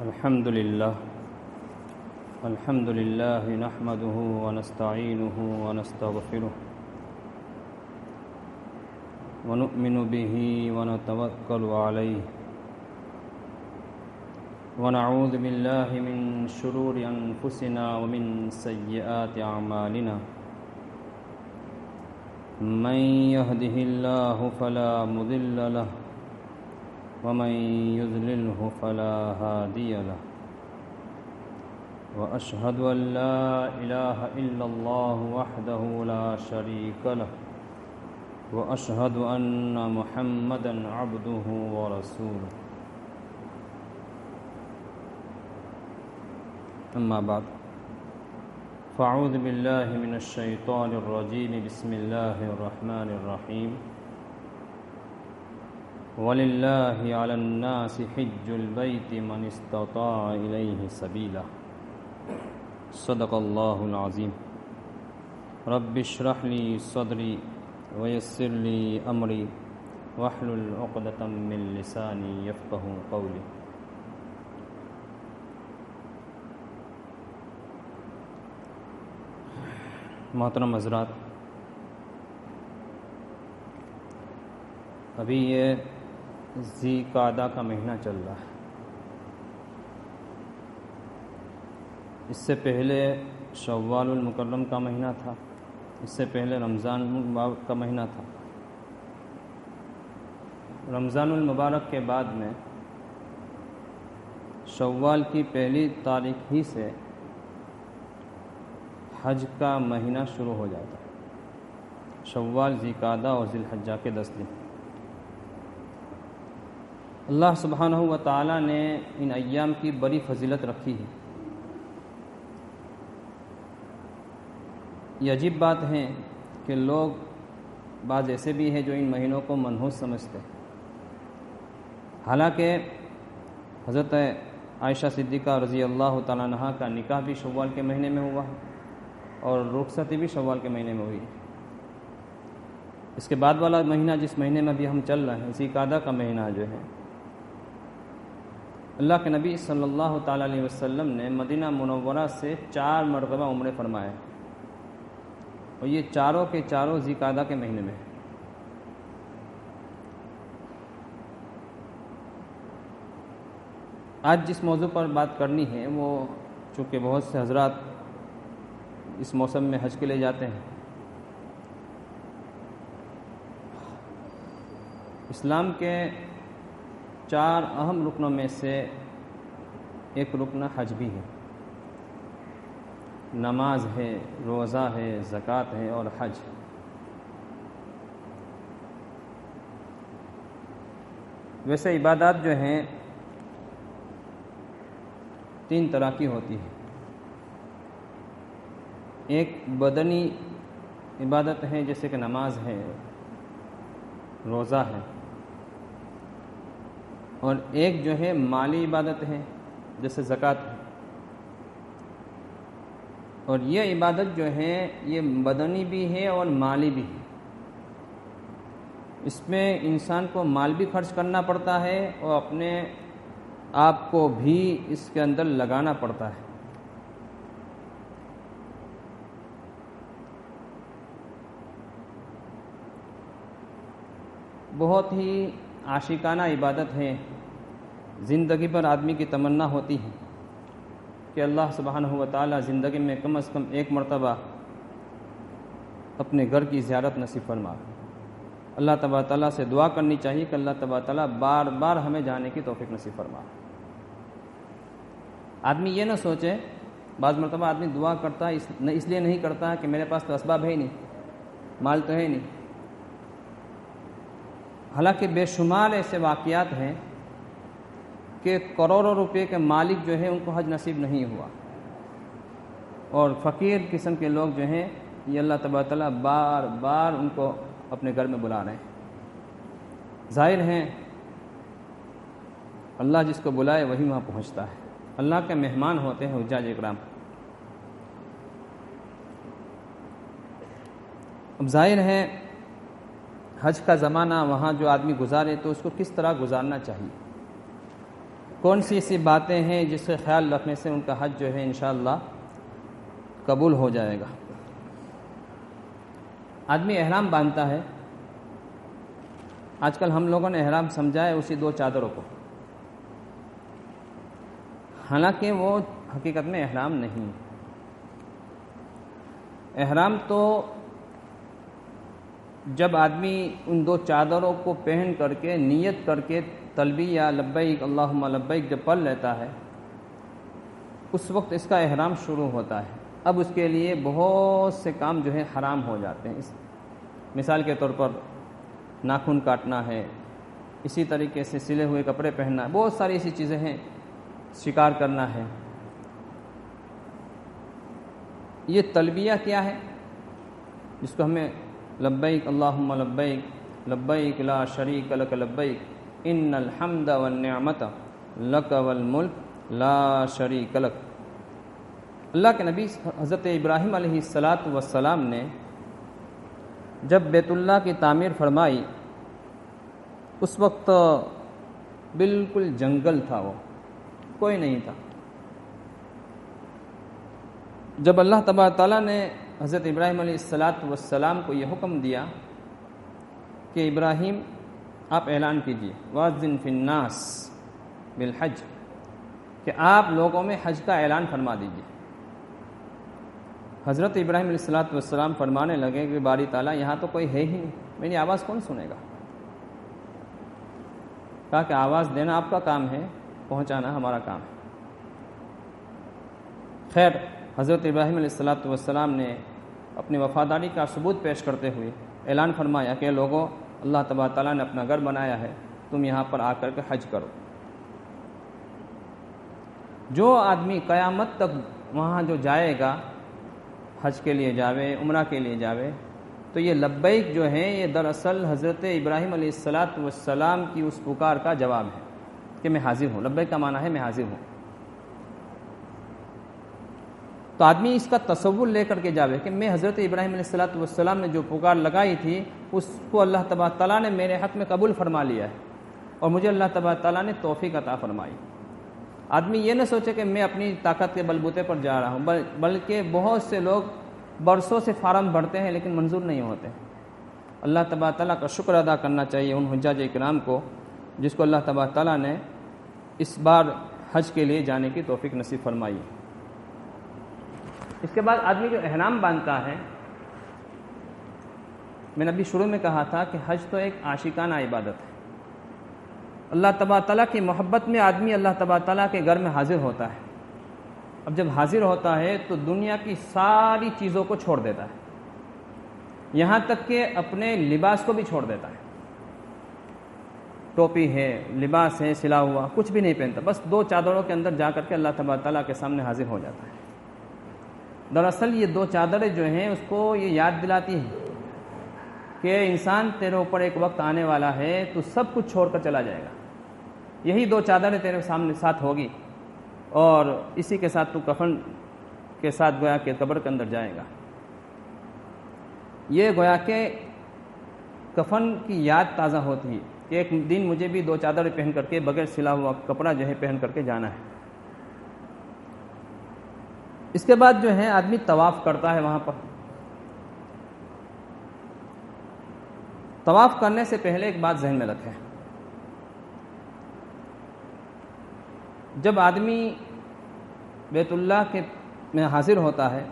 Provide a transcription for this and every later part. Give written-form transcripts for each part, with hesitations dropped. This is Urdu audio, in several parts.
الحمد لله نحمده ونستعينه ونستغفره ونؤمن به ونتوكل عليه ونعوذ بالله من شرور أنفسنا ومن سيئات أعمالنا من يهده الله فلا مضل له ومن يضلله فلا هادي له وأشهد أن لا إله إلا الله وحده لا شريك له وأشهد أن محمدا عبده ورسوله أما بعد فأعوذ بالله من الشيطان الرجيم بسم الله الرحمن الرحيم وَلِلَّهِ عَلَى النَّاسِ حِجُّ الْبَيْتِ مَنِ اسْتَطَاعَ إِلَيْهِ سَبِيلًا صدق اللہ العظیم رب اشرح لي صدری ويسر لي امری واحلل عقدۃ من لسانی یفقهوا قولی۔ محترم حضرات، ابھی یہ ذی قعدہ کا مہینہ چل رہا ہے۔ اس سے پہلے شوال المکرم کا مہینہ تھا، اس سے پہلے رمضان المبارک کا مہینہ تھا۔ رمضان المبارک کے بعد میں شوال کی پہلی تاریخ ہی سے حج کا مہینہ شروع ہو جاتا ہے۔ شوال، ذی قعدہ اور ذی الحجہ کے 10 دن اللہ سبحانہ و تعالی نے ان ایام کی بڑی فضیلت رکھی ہے۔ یہ عجیب بات ہے کہ لوگ بعض ایسے بھی ہیں جو ان مہینوں کو منحوس سمجھتے ہیں، حالانکہ حضرت عائشہ صدیقہ رضی اللہ تعالیٰ عنہا کا نکاح بھی شوال کے مہینے میں ہوا ہے اور رخصتی بھی شوال کے مہینے میں ہوئی ہے۔ اس کے بعد والا مہینہ جس مہینے میں بھی ہم چل رہے ہیں، ذی قعدہ کا مہینہ جو ہے، اللہ کے نبی صلی اللہ تعالیٰ علیہ وسلم نے مدینہ منورہ سے 4 مرتبہ عمرے فرمائے، اور یہ چاروں کے چاروں ذی قعدہ کے مہینے میں۔ آج جس موضوع پر بات کرنی ہے وہ چونکہ بہت سے حضرات اس موسم میں حج کے لیے جاتے ہیں۔ اسلام کے 4 اہم رکنوں میں سے ایک رکن حج بھی ہے۔ نماز ہے، روزہ ہے، زکوٰۃ ہے اور حج۔ ویسے عبادات جو ہیں 3 طرح کی ہوتی ہیں۔ ایک بدنی عبادت ہے جیسے کہ نماز ہے، روزہ ہے، اور ایک جو ہے مالی عبادت ہے جیسے زکوٰۃ ہے۔ اور یہ عبادت جو ہے یہ بدنی بھی ہے اور مالی بھی ہے۔ اس میں انسان کو مال بھی خرچ کرنا پڑتا ہے اور اپنے آپ کو بھی اس کے اندر لگانا پڑتا ہے۔ بہت ہی عاشقانہ عبادت ہے۔ زندگی پر آدمی کی تمنا ہوتی ہے کہ اللہ سبحانہ و تعالی زندگی میں کم از کم 1 مرتبہ اپنے گھر کی زیارت نصیب فرما۔ اللہ تبارک تعالیٰ سے دعا کرنی چاہیے کہ اللہ تبارک تعالیٰ بار بار ہمیں جانے کی توفیق نصیب فرما۔ آدمی یہ نہ سوچے، بعض مرتبہ آدمی دعا کرتا ہے اس لیے نہیں کرتا ہے کہ میرے پاس تو اسباب ہے ہی نہیں، مال تو ہے نہیں۔ حالانکہ بے شمار ایسے واقعات ہیں کہ کروڑوں روپے کے مالک جو ہیں ان کو حج نصیب نہیں ہوا، اور فقیر قسم کے لوگ جو ہیں یہ اللہ تبارک تعالیٰ بار بار ان کو اپنے گھر میں بلا رہے ہیں۔ ظاہر ہے اللہ جس کو بلائے وہی وہاں پہنچتا ہے۔ اللہ کے مہمان ہوتے ہیں حجاج اکرام۔ اب ظاہر ہے حج کا زمانہ وہاں جو آدمی گزارے تو اس کو کس طرح گزارنا چاہیے۔ کون سی ایسی باتیں ہیں جس کا خیال رکھنے سے ان کا حج جو ہے انشاءاللہ قبول ہو جائے گا؟ آدمی احرام باندھتا ہے. آج کل ہم لوگوں نے احرام سمجھا ہے اسی 2 چادروں کو، حالانکہ وہ حقیقت میں احرام نہیں. احرام تو جب آدمی ان 2 چادروں کو پہن کر کے نیت کر کے تلبیہ لبیک اللہم لبیک جب پڑھ لیتا ہے اس وقت اس کا احرام شروع ہوتا ہے. اب اس کے لیے بہت سے کام جو ہے حرام ہو جاتے ہیں. مثال کے طور پر ناخن کاٹنا ہے، اسی طریقے سے سلے ہوئے کپڑے پہننا ہے، بہت ساری ایسی چیزیں ہیں، شکار کرنا ہے. یہ تلبیہ کیا ہے جس کو ہمیں لبیک اللہم لبیک لبیک لا شریک لک لبیک ان الحمد والنعمت لک والملک لا شریک لک. اللہ کے نبی حضرت ابراہیم علیہ السلام نے جب بیت اللہ کی تعمیر فرمائی اس وقت بالکل جنگل تھا، وہ کوئی نہیں تھا. جب اللہ تبارک تعالیٰ نے حضرت ابراہیم علیہ السلام کو یہ حکم دیا کہ ابراہیم آپ اعلان کیجئے وَأَذِّن فِي النَّاسِ بِالْحَجِّ، کہ آپ لوگوں میں حج کا اعلان فرما دیجئے. حضرت ابراہیم علیہ السلام فرمانے لگے کہ باری تعالیٰ یہاں تو کوئی ہے ہی نہیں، میری آواز کون سنے گا؟ کہا کہ آواز دینا آپ کا کام ہے، پہنچانا ہمارا کام ہے. خیر، حضرت ابراہیم علیہ السلام نے اپنی وفاداری کا ثبوت پیش کرتے ہوئے اعلان فرمایا کہ لوگوں، اللہ تبارک تعالیٰ نے اپنا گھر بنایا ہے، تم یہاں پر آ کر کے حج کرو. جو آدمی قیامت تک وہاں جو جائے گا، حج کے لیے جاوے، عمرہ کے لیے جاوے، تو یہ لبیک جو ہے یہ دراصل حضرت ابراہیم علیہ السلام کی اس پکار کا جواب ہے کہ میں حاضر ہوں. لبیک کا معنی ہے میں حاضر ہوں. تو آدمی اس کا تصور لے کر کے جاوے کہ میں حضرت ابراہیم علیہ السلام نے جو پکار لگائی تھی اس کو اللہ تبارک تعالیٰ نے میرے حق میں قبول فرما لیا ہے اور مجھے اللہ تبارک تعالیٰ نے توفیق عطا فرمائی. آدمی یہ نہ سوچے کہ میں اپنی طاقت کے بلبوتے پر جا رہا ہوں، بلکہ بہت سے لوگ برسوں سے فارم بھرتے ہیں لیکن منظور نہیں ہوتے. اللہ تبارک تعالیٰ کا شکر ادا کرنا چاہیے ان حجاج اکرام کو جس کو اللہ تبارک تعالیٰ نے اس بار حج کے لیے جانے کی توفیق نصیب فرمائی. اس کے بعد آدمی جو احرام باندھتا ہے، میں نے ابھی شروع میں کہا تھا کہ حج تو ایک عاشقانہ عبادت ہے. اللہ تبارک تعالیٰ کی محبت میں آدمی اللہ تبارک تعالیٰ کے گھر میں حاضر ہوتا ہے. اب جب حاضر ہوتا ہے تو دنیا کی ساری چیزوں کو چھوڑ دیتا ہے، یہاں تک کہ اپنے لباس کو بھی چھوڑ دیتا ہے. ٹوپی ہے، لباس ہے سلا ہوا، کچھ بھی نہیں پہنتا، بس 2 چادروں کے اندر جا کر کے اللہ تبارک تعالیٰ کے سامنے حاضر ہو جاتا ہے. دراصل یہ 2 چادریں جو ہیں اس کو یہ یاد دلاتی ہیں کہ انسان تیرے اوپر ایک وقت آنے والا ہے تو سب کچھ چھوڑ کر چلا جائے گا. یہی 2 چادریں تیرے سامنے ساتھ ہوگی اور اسی کے ساتھ تو کفن کے ساتھ گویا کہ قبر کے اندر جائے گا. یہ گویا کہ کفن کی یاد تازہ ہوتی ہے کہ ایک دن مجھے بھی 2 چادریں پہن کر کے بغیر سلا ہوا کپڑا جو ہے پہن کر کے جانا ہے. اس کے بعد جو ہے آدمی طواف کرتا ہے. وہاں پر طواف کرنے سے پہلے ایک بات ذہن میں رکھیں، جب آدمی بیت اللہ کے میں حاضر ہوتا ہے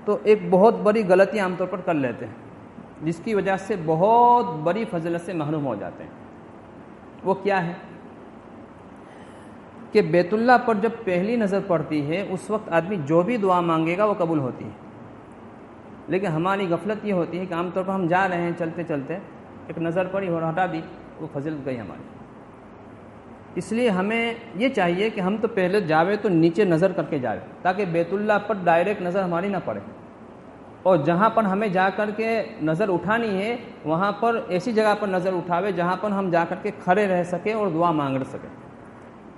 تو ایک بہت بڑی غلطی عام طور پر کر لیتے ہیں جس کی وجہ سے بہت بڑی فضیلت سے محروم ہو جاتے ہیں. وہ کیا ہے کہ بیت اللہ پر جب پہلی نظر پڑتی ہے اس وقت آدمی جو بھی دعا مانگے گا وہ قبول ہوتی ہے. لیکن ہماری غفلت یہ ہوتی ہے کہ عام طور پر ہم جا رہے ہیں چلتے چلتے ایک نظر پڑی اور ہٹا دی، وہ فضیلت گئی ہماری. اس لیے ہمیں یہ چاہیے کہ ہم تو پہلے جاوے تو نیچے نظر کر کے جاوے تاکہ بیت اللہ پر ڈائریکٹ نظر ہماری نہ پڑے، اور جہاں پر ہمیں جا کر کے نظر اٹھانی ہے وہاں پر ایسی جگہ پر نظر اٹھاوے جہاں پر ہم جا کر کے کھڑے رہ سکیں اور دعا مانگ سکیں،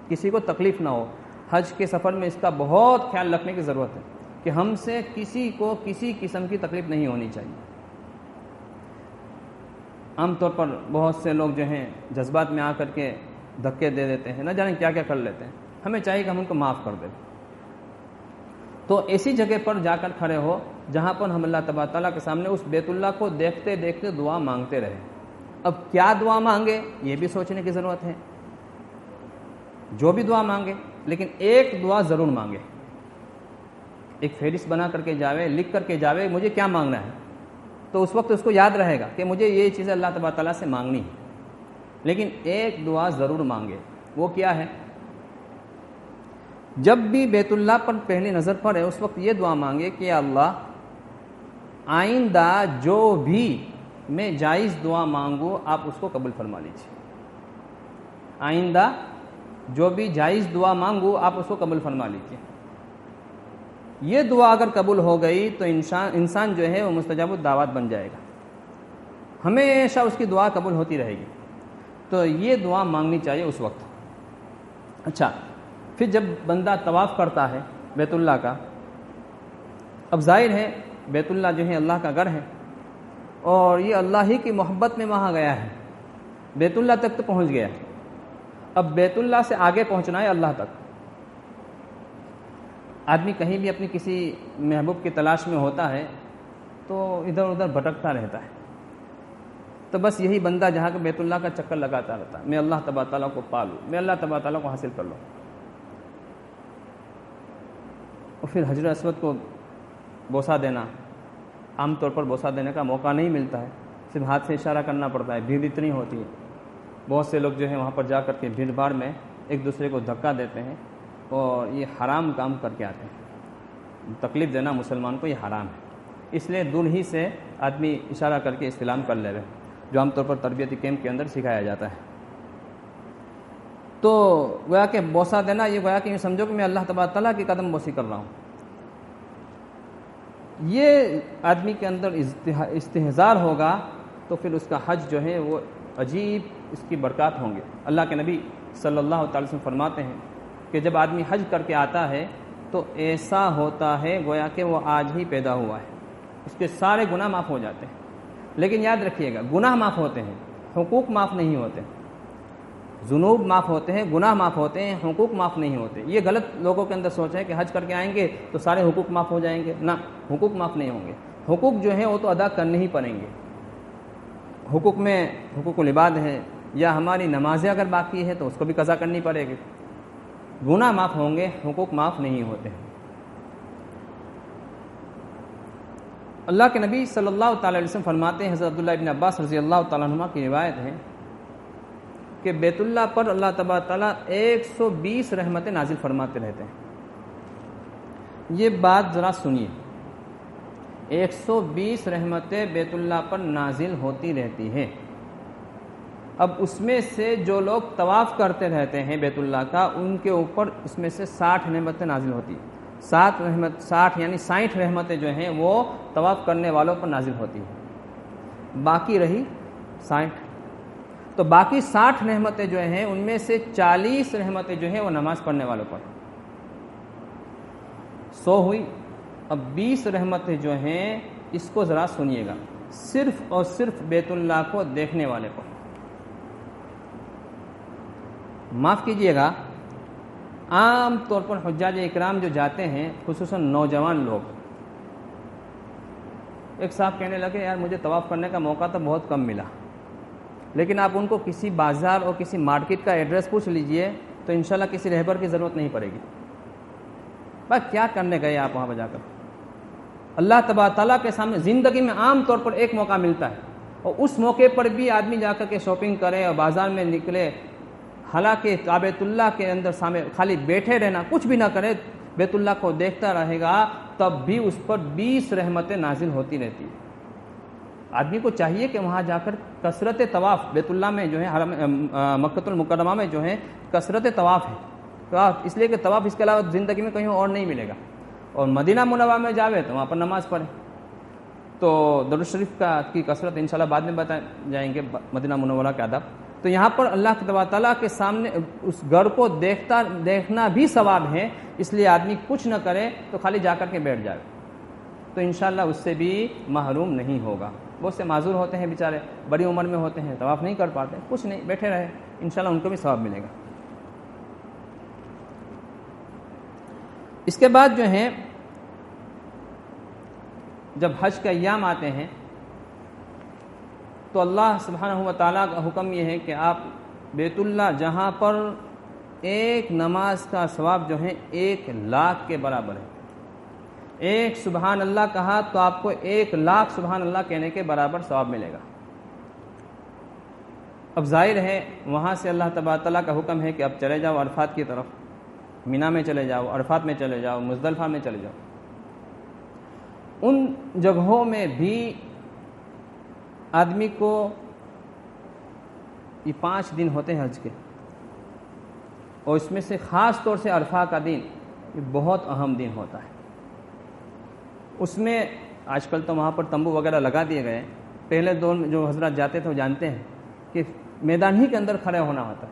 کسی کو تکلیف نہ ہو. حج کے سفر میں اس کا بہت خیال رکھنے کی ضرورت ہے کہ ہم سے کسی کو کسی قسم کی تکلیف نہیں ہونی چاہیے. عام طور پر بہت سے لوگ جو ہیں جذبات میں آ کر کے دھکے دے دیتے ہیں، نہ جانے کیا کیا کر لیتے ہیں. ہمیں چاہیے کہ ہم ان کو معاف کر دیں. تو ایسی جگہ پر جا کر کھڑے ہو جہاں پر ہم اللہ تبارک تعالیٰ کے سامنے اس بیت اللہ کو دیکھتے دیکھتے دعا مانگتے رہیں. اب کیا دعا مانگے یہ بھی سوچنے کی ضرورت ہے. جو بھی دعا مانگے لیکن ایک دعا ضرور مانگے. ایک فہرست بنا کر کے جاوے، لکھ کر کے جاوے مجھے کیا مانگنا ہے، تو اس وقت اس کو یاد رہے گا کہ مجھے یہ چیزیں اللہ تبارک تعالیٰ سے مانگنی ہے. لیکن ایک دعا ضرور مانگے. وہ کیا ہے؟ جب بھی بیت اللہ پر پہلی نظر پڑے اس وقت یہ دعا مانگے کہ اللہ آئندہ جو بھی میں جائز دعا مانگوں آپ اس کو قبول فرما لیجیے. آئندہ جو بھی جائز دعا مانگوں آپ اس کو قبول فرما لیجیے. یہ دعا اگر قبول ہو گئی تو انسان جو ہے وہ مستجاب الدعوات بن جائے گا، ہمیشہ اس کی دعا قبول ہوتی رہے گی. تو یہ دعا مانگنی چاہیے اس وقت. اچھا، پھر جب بندہ طواف کرتا ہے بیت اللہ کا، اب ظاہر ہے بیت اللہ جو ہے اللہ کا گھر ہے اور یہ اللہ ہی کی محبت میں وہاں گیا ہے، بیت اللہ تک تو پہنچ گیا. اب بیت اللہ سے آگے پہنچنا ہے اللہ تک. آدمی کہیں بھی اپنی کسی محبوب کی تلاش میں ہوتا ہے تو ادھر ادھر بھٹکتا رہتا ہے. تو بس یہی بندہ جہاں کہ بیت اللہ کا چکر لگاتا رہتا ہے، میں اللہ تبارک تعالیٰ کو پا لوں، میں اللہ تبارک تعالیٰ کو حاصل کر لوں. اور پھر حجر اسود کو بوسہ دینا، عام طور پر بوسہ دینے کا موقع نہیں ملتا ہے، صرف ہاتھ سے اشارہ کرنا پڑتا ہے. بھیڑ اتنی ہوتی ہے، بہت سے لوگ جو ہیں وہاں پر جا کر کے بھیڑ بھاڑ میں ایک دوسرے کو دھکا دیتے ہیں اور یہ حرام کام کر کے آتے ہیں. تکلیف دینا مسلمان کو یہ حرام ہے. اس لیے دور ہی سے آدمی اشارہ کر کے استلام کر لے رہے، جو عام طور پر تربیتی کیمپ کے اندر سکھایا جاتا ہے. تو گویا کہ بوسہ دینا یہ گویا کہ یہ سمجھو کہ میں اللہ تبارک تعالیٰ کی قدم بوسی کر رہا ہوں. یہ آدمی کے اندر استحضار ہوگا تو پھر اس کا حج جو ہے وہ عجیب اس کی برکات ہوں گے. اللہ کے نبی صلی اللہ تعالی وسلم فرماتے ہیں کہ جب آدمی حج کر کے آتا ہے تو ایسا ہوتا ہے گویا کہ وہ آج ہی پیدا ہوا ہے. اس کے سارے گناہ معاف ہو جاتے ہیں. لیکن یاد رکھیے گا، گناہ معاف ہوتے ہیں، حقوق معاف نہیں ہوتے. ذنوب معاف ہوتے ہیں، گناہ معاف ہوتے ہیں، حقوق معاف نہیں ہوتے. یہ غلط لوگوں کے اندر سوچ ہے کہ حج کر کے آئیں گے تو سارے حقوق معاف ہو جائیں گے. نہ، حقوق معاف نہیں ہوں گے. حقوق جو ہیں وہ تو ادا کرنے ہی پڑیں گے. حقوق میں حقوق العباد ہے، یا ہماری نمازیں اگر باقی ہے تو اس کو بھی قضا کرنی پڑے گی. گناہ معاف ہوں گے، حقوق معاف نہیں ہوتے ہیں. اللہ کے نبی صلی اللہ تعالی علیہ وسلم فرماتے ہیں، حضرت عبداللہ ابن عباس رضی اللہ تعالیٰ عنہما کی روایت ہے کہ بیت اللہ پر اللہ تبارک تعالیٰ 120 رحمتیں نازل فرماتے رہتے ہیں. یہ بات ذرا سنیے، 120 رحمتیں بیت اللہ پر نازل ہوتی رہتی ہیں. اب اس میں سے جو لوگ طواف کرتے رہتے ہیں بیت اللہ کا، ان کے اوپر اس میں سے 60 رحمتیں نازل ہوتی ہیں. 60 یعنی 60 رحمتیں جو ہیں وہ طواف کرنے والوں پر نازل ہوتی ہیں. باقی رہی 60. تو باقی 60 رحمتیں جو ہیں ان میں سے 40 رحمتیں جو ہیں وہ نماز پڑھنے والوں پر. 100 ہوئی. اب 20 رحمتیں جو ہیں اس کو ذرا سنیے گا، صرف اور صرف بیت اللہ کو دیکھنے والے کو. معاف کیجئے گا، عام طور پر حجاج اکرام جو جاتے ہیں خصوصاً نوجوان لوگ، ایک صاحب کہنے لگے یار مجھے طواف کرنے کا موقع تو بہت کم ملا، لیکن آپ ان کو کسی بازار اور کسی مارکیٹ کا ایڈریس پوچھ لیجئے تو انشاءاللہ کسی رہبر کی ضرورت نہیں پڑے گی. بس کیا کرنے گئے آپ وہاں پہ جا کر؟ اللہ تبارک تعالیٰ کے سامنے زندگی میں عام طور پر ایک موقع ملتا ہے اور اس موقع پر بھی آدمی جا کر کے شاپنگ کرے اور بازار میں نکلے، حالانکہ بیت اللہ کے اندر سامنے خالی بیٹھے رہنا، کچھ بھی نہ کرے، بیت اللہ کو دیکھتا رہے گا، تب بھی اس پر 20 رحمتیں نازل ہوتی رہتی ہیں. آدمی کو چاہیے کہ وہاں جا کر کثرت طواف، بیت اللہ میں جو ہے حرم مکۃ المکرمہ میں جو ہے کثرت طواف ہے. طواف اس لیے کہ طواف اس کے علاوہ زندگی میں کہیں اور نہیں ملے گا. اور مدینہ منورہ میں جاوے تو وہاں پر نماز پڑھے. تو درود شریف کی کثرت انشاءاللہ بعد میں بتائیں جائیں گے، مدینہ منورہ کے آداب. تو یہاں پر اللہ تعالیٰ کے سامنے اس گھر کو دیکھنا بھی ثواب ہے. اس لیے آدمی کچھ نہ کرے تو خالی جا کر کے بیٹھ جائے تو انشاءاللہ اس سے بھی محروم نہیں ہوگا. بہت سے معذور ہوتے ہیں بیچارے، بڑی عمر میں ہوتے ہیں، طواف نہیں کر پاتے، کچھ نہیں، بیٹھے رہے، انشاءاللہ ان کو بھی ثواب ملے گا۔ اس کے بعد جو ہے جب حج کے ایام آتے ہیں تو اللہ سبحانہ و تعالیٰ کا حکم یہ ہے کہ آپ بیت اللہ جہاں پر ایک نماز کا ثواب جو ہے 1,00,000 کے برابر ہے، ایک سبحان اللہ کہا تو آپ کو 1,00,000 سبحان اللہ کہنے کے برابر ثواب ملے گا۔ اب ظاہر ہے وہاں سے اللہ تبارک تعالیٰ کا حکم ہے کہ اب چلے جاؤ عرفات کی طرف، مینا میں چلے جاؤ، عرفات میں چلے جاؤ، مزدلفہ میں چلے جاؤ۔ ان جگہوں میں بھی آدمی کو یہ 5 دن ہوتے ہیں حج کے، اور اس میں سے خاص طور سے عرفہ کا دن یہ بہت اہم دن ہوتا ہے۔ اس میں آج کل تو وہاں پر تمبو وغیرہ لگا دیے گئے، پہلے دور میں جو حضرات جاتے تھے وہ جانتے ہیں کہ میدان ہی کے اندر کھڑے ہونا ہوتا ہے،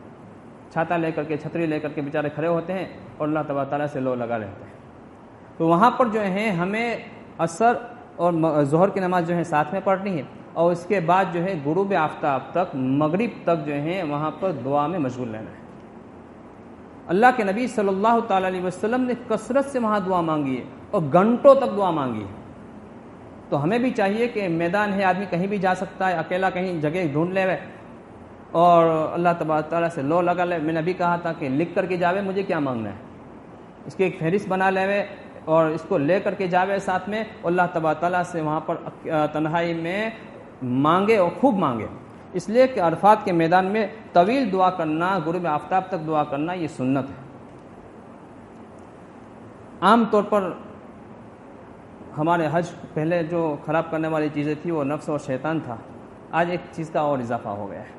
چھاتا لے کر کے چھتری لے کر کے بیچارے کھڑے ہوتے ہیں اور اللہ تبارک تعالیٰ سے لو لگا رہتے ہیں۔ تو وہاں پر جو ہے ہمیں عصر اور ظہر کی نماز جو ہے ساتھ میں پڑھنی ہے، اور اس کے بعد جو ہے غروب آفتاب تک، مغرب تک جو ہے وہاں پر دعا میں مشغول رہنا ہے۔ اللہ کے نبی صلی اللہ تعالی علیہ وسلم نے کثرت سے وہاں دعا مانگی ہے اور گھنٹوں تک دعا مانگی ہے۔ تو ہمیں بھی چاہیے کہ میدان ہے، آدمی کہیں بھی جا سکتا ہے، اکیلا کہیں جگہ ڈھونڈ لے اور اللہ تبارک تعالیٰ سے لو لگا لے۔ میں نے ابھی کہا تھا کہ لکھ کر کے جاوے مجھے کیا مانگنا ہے، اس کی ایک فہرست بنا لے اور اس کو لے کر کے جاوے ساتھ میں، اللہ تبارک تعالیٰ سے وہاں پر تنہائی میں مانگے اور خوب مانگے، اس لیے کہ عرفات کے میدان میں طویل دعا کرنا، غروب آفتاب تک دعا کرنا یہ سنت ہے۔ عام طور پر ہمارے حج پہلے جو خراب کرنے والی چیزیں تھی وہ نفس اور شیطان تھا، آج ایک چیز کا اور اضافہ ہو گیا ہے۔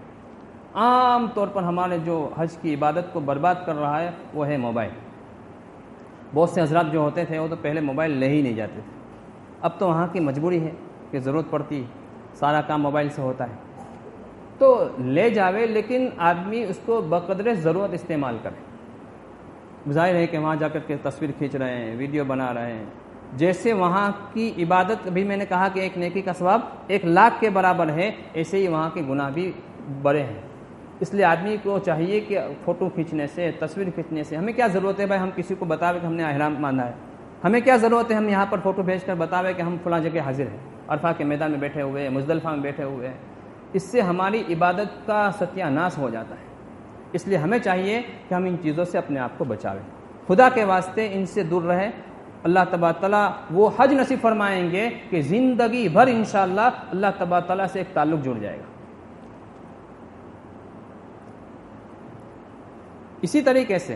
عام طور پر ہمارے جو حج کی عبادت کو برباد کر رہا ہے وہ ہے موبائل۔ بہت سے حضرات جو ہوتے تھے وہ تو پہلے موبائل لے ہی نہیں جاتے تھے، اب تو وہاں کی مجبوری ہے کہ ضرورت پڑتی، سارا کام موبائل سے ہوتا ہے تو لے جاوے، لیکن آدمی اس کو بقدر ضرورت استعمال کرے۔ ظاہر ہے کہ وہاں جا کر کے تصویر کھینچ رہے ہیں، ویڈیو بنا رہے ہیں، جیسے وہاں کی عبادت ابھی میں نے کہا کہ ایک نیکی کا ثواب 1,00,000 کے برابر ہے، ایسے ہی وہاں کے گناہ بھی بڑے ہیں۔ اس لیے آدمی کو چاہیے کہ فوٹو کھینچنے سے، تصویر کھینچنے سے ہمیں کیا ضرورت ہے بھائی، ہم کسی کو بتاوے کہ ہم نے احرام باندھا ہے، ہمیں کیا ضرورت ہے ہم یہاں پر فوٹو بھیج کر بتاوے کہ ہم فلاں جگہ حاضر ہیں، عرفہ کے میدان میں بیٹھے ہوئے ہیں، مزدلفہ میں بیٹھے ہوئے ہیں۔ اس سے ہماری عبادت کا ستیہ ناش ہو جاتا ہے۔ اس لیے ہمیں چاہیے کہ ہم ان چیزوں سے اپنے آپ کو بچاویں، خدا کے واسطے ان سے دور رہیں۔ اللہ تبارک تعالیٰ وہ حج نصیب فرمائیں گے کہ زندگی بھر انشاءاللہ اللہ تبارک تعالیٰ سے ایک تعلق جڑ جائے گا۔ اسی طریقے سے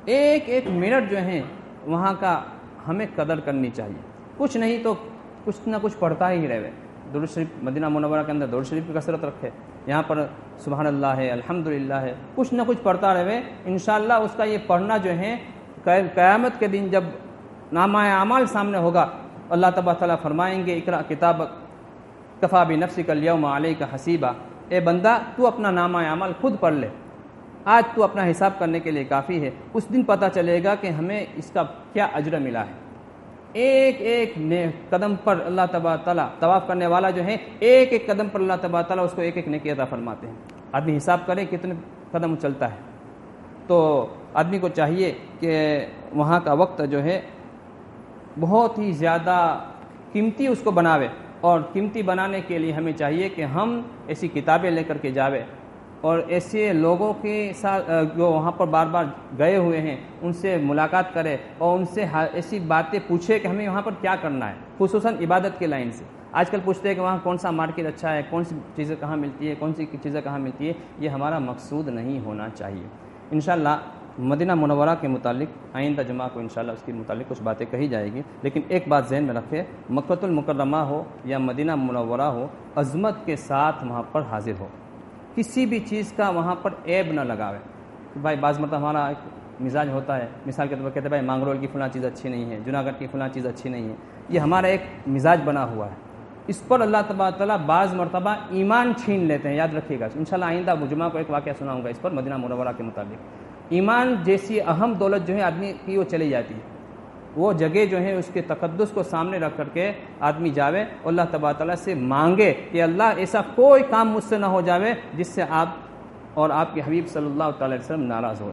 ایک ایک منٹ جو ہے وہاں کا ہمیں قدر کرنی چاہیے، کچھ نہیں تو کچھ نہ کچھ پڑھتا ہی رہے۔ درود شریف مدینہ منورہ کے اندر درود شریف کی کثرت رکھے، یہاں پر سبحان اللہ ہے، الحمدللہ ہے، کچھ نہ کچھ پڑھتا رہے۔ انشاءاللہ اس کا یہ پڑھنا جو ہے قیامت کے دن جب نامہ اعمال سامنے ہوگا، اللہ تبارک تعالیٰ فرمائیں گے اقرأ کتابک کفیٰ بنفسک الیوم علیک حسیبا، اے بندہ تو اپنا نامہ اعمال خود پڑھ لے، آج تو اپنا حساب کرنے کے لیے کافی ہے۔ اس دن پتہ چلے گا کہ ہمیں اس کا کیا اجر ملا ہے۔ ایک ایک قدم پر اللہ تبارک تعالیٰ، طواف کرنے والا جو ہے ایک ایک قدم پر اللہ تبارک تعالیٰ اس کو ایک ایک نیکی عطا فرماتے ہیں۔ آدمی حساب کرے کتنے قدم چلتا ہے، تو آدمی کو چاہیے کہ وہاں کا وقت جو ہے بہت ہی زیادہ قیمتی اس کو بناوے، اور قیمتی بنانے کے لیے ہمیں چاہیے کہ ہم ایسی کتابیں لے کر کے جاوے اور ایسے لوگوں کے ساتھ جو وہاں پر بار بار گئے ہوئے ہیں ان سے ملاقات کرے اور ان سے ایسی باتیں پوچھے کہ ہمیں وہاں پر کیا کرنا ہے، خصوصاً عبادت کے لائن سے۔ آج کل پوچھتے ہیں کہ وہاں کون سا مارکیٹ اچھا ہے، کون سی چیزیں کہاں ملتی ہے، کون سی چیزیں کہاں ملتی ہے، یہ ہمارا مقصود نہیں ہونا چاہیے۔ انشاءاللہ مدینہ منورہ کے متعلق آئندہ جمعہ کو انشاءاللہ اس کے متعلق کچھ باتیں کہی جائے گی، لیکن ایک بات ذہن میں رکھے، مکہ المکرمہ ہو یا مدینہ منورہ ہو، عظمت کے ساتھ وہاں پر حاضر ہو، کسی بھی چیز کا وہاں پر عیب نہ لگاوے۔ بھائی بعض مرتبہ ہمارا ایک مزاج ہوتا ہے، مثال کے طور پر کہتے ہیں بھائی مانگرول کی فلاں چیز اچھی نہیں ہے، جوناگڑھ کی فلاں چیز اچھی نہیں ہے، یہ ہمارا ایک مزاج بنا ہوا ہے۔ اس پر اللہ تبارک تعالیٰ بعض مرتبہ ایمان چھین لیتے ہیں، یاد رکھیے گا۔ انشاءاللہ آئندہ جمعہ کو ایک واقعہ سناؤں گا اس پر مدینہ منورہ کے متعلق۔ ایمان جیسی اہم دولت جو ہے آدمی کی وہ چلی جاتی ہے، وہ جگہ جو ہے اس کے تقدس کو سامنے رکھ کر کے آدمی جاوے اور اللہ تبارک تعالیٰ سے مانگے کہ اللہ ایسا کوئی کام مجھ سے نہ ہو جاوے جس سے آپ اور آپ کے حبیب صلی اللہ تعالی وسلم ناراض ہو۔